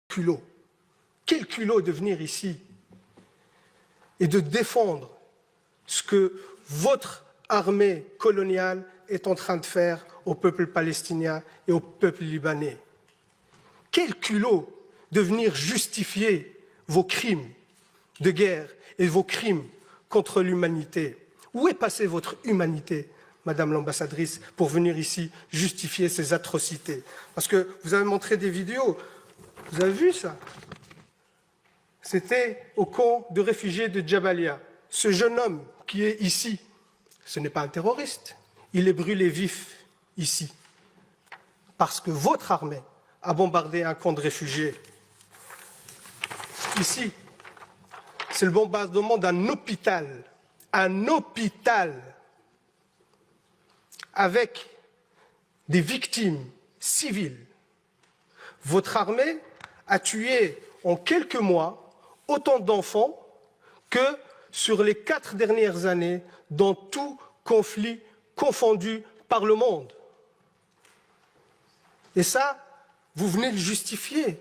culot. Quel culot de venir ici et de défendre ce que votre armée coloniale est en train de faire au peuple palestinien et au peuple libanais. Quel culot de venir justifier vos crimes de guerre et vos crimes contre l'humanité. Où est passée votre humanité, Madame l'ambassadrice, pour venir ici justifier ces atrocités? Parce que vous avez montré des vidéos, vous avez vu ça? C'était au camp de réfugiés de Jabalia. Ce jeune homme qui est ici, ce n'est pas un terroriste, il est brûlé vif ici. Parce que votre armée a bombardé un camp de réfugiés. Ici, c'est le bombardement d'un hôpital, avec des victimes civiles. Votre armée a tué en quelques mois autant d'enfants que sur les 4 dernières années dans tout conflit confondu par le monde. Et ça, vous venez le justifier.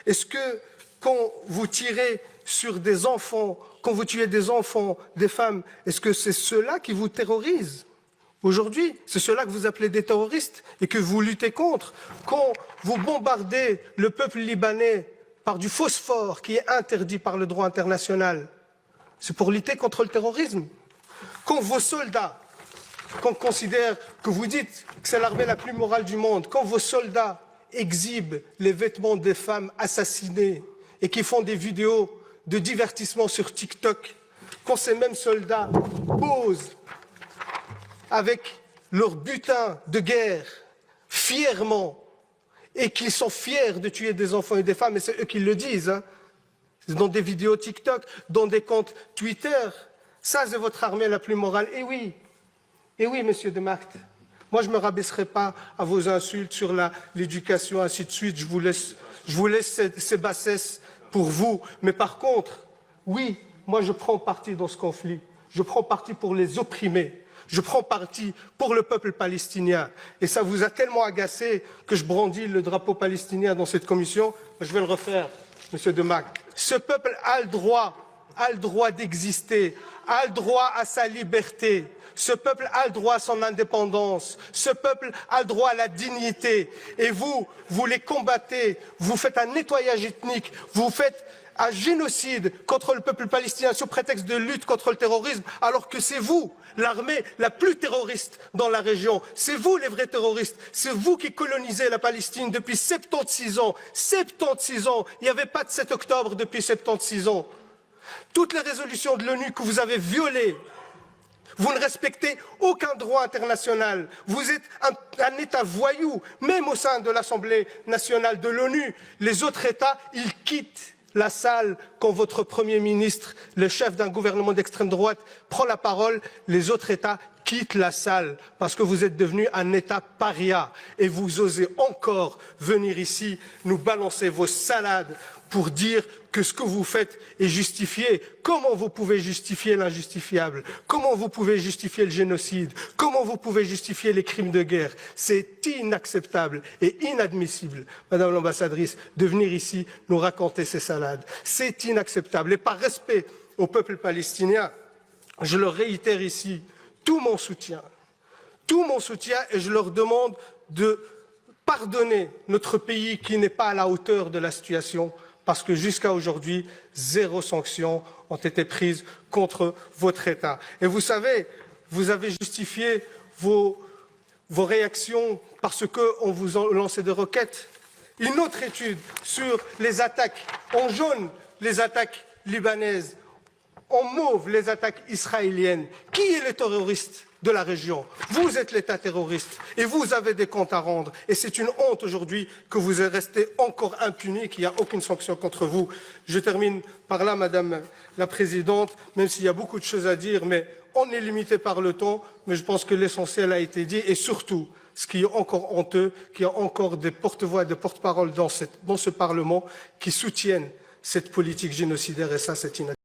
Est-ce que quand vous tirez sur des enfants, quand vous tuez des enfants, des femmes, est-ce que c'est ceux-là qui vous terrorisent? Aujourd'hui, c'est ceux-là que vous appelez des terroristes et que vous luttez contre. Quand vous bombardez le peuple libanais par du phosphore qui est interdit par le droit international, c'est pour lutter contre le terrorisme. Quand vos soldats, qu'on considère, que vous dites que c'est l'armée la plus morale du monde, quand vos soldats exhibent les vêtements des femmes assassinées et qui font des vidéos de divertissement sur TikTok, quand ces mêmes soldats posent avec leur butin de guerre fièrement et qu'ils sont fiers de tuer des enfants et des femmes, et c'est eux qui le disent, hein, dans des vidéos TikTok, dans des comptes Twitter, ça c'est votre armée la plus morale. Et oui, monsieur de Marthe, moi je ne me rabaisserai pas à vos insultes sur l'éducation, ainsi de suite, je vous laisse ces bassesses pour vous. Mais par contre, oui, moi je prends parti dans ce conflit, je prends parti pour les opprimés. Je prends parti pour le peuple palestinien. Et ça vous a tellement agacé que je brandis le drapeau palestinien dans cette commission. Je vais le refaire, monsieur Demac. Ce peuple a le droit d'exister, a le droit à sa liberté. Ce peuple a le droit à son indépendance. Ce peuple a le droit à la dignité. Et vous les combattez. Vous faites un nettoyage ethnique. Vous faites un génocide contre le peuple palestinien sous prétexte de lutte contre le terrorisme, alors que c'est vous, l'armée la plus terroriste dans la région. C'est vous les vrais terroristes. C'est vous qui colonisez la Palestine depuis 76 ans. 76 ans. Il n'y avait pas de 7 octobre depuis 76 ans. Toutes les résolutions de l'ONU que vous avez violées, vous ne respectez aucun droit international. Vous êtes un État voyou, même au sein de l'Assemblée nationale de l'ONU. Les autres États, ils quittent la salle quand votre Premier ministre, le chef d'un gouvernement d'extrême droite, prend la parole. Les autres États quittent la salle parce que vous êtes devenu un État paria et vous osez encore venir ici nous balancer vos salades pour dire que ce que vous faites est justifié. Comment vous pouvez justifier l'injustifiable? Comment vous pouvez justifier le génocide? Comment vous pouvez justifier les crimes de guerre? C'est inacceptable et inadmissible, Madame l'ambassadrice, de venir ici nous raconter ces salades. C'est inacceptable. Et par respect au peuple palestinien, je leur réitère ici tout mon soutien, et je leur demande de pardonner notre pays qui n'est pas à la hauteur de la situation, parce que jusqu'à aujourd'hui, 0 sanction ont été prises contre votre État. Et vous savez, vous avez justifié vos réactions parce qu'on vous a lancé des roquettes. Une autre étude sur les attaques en jaune, les attaques libanaises, en mauve, les attaques israéliennes. Qui est le terroriste de la région? Vous êtes l'État terroriste et vous avez des comptes à rendre. Et c'est une honte aujourd'hui que vous êtes resté encore impuni, qu'il n'y a aucune sanction contre vous. Je termine par là, Madame la Présidente, même s'il y a beaucoup de choses à dire, mais on est limité par le temps, mais je pense que l'essentiel a été dit. Et surtout, ce qui est encore honteux, qu'il y a encore des porte-voix et des porte-paroles dans ce Parlement qui soutiennent cette politique génocidaire, et ça, c'est inacceptable.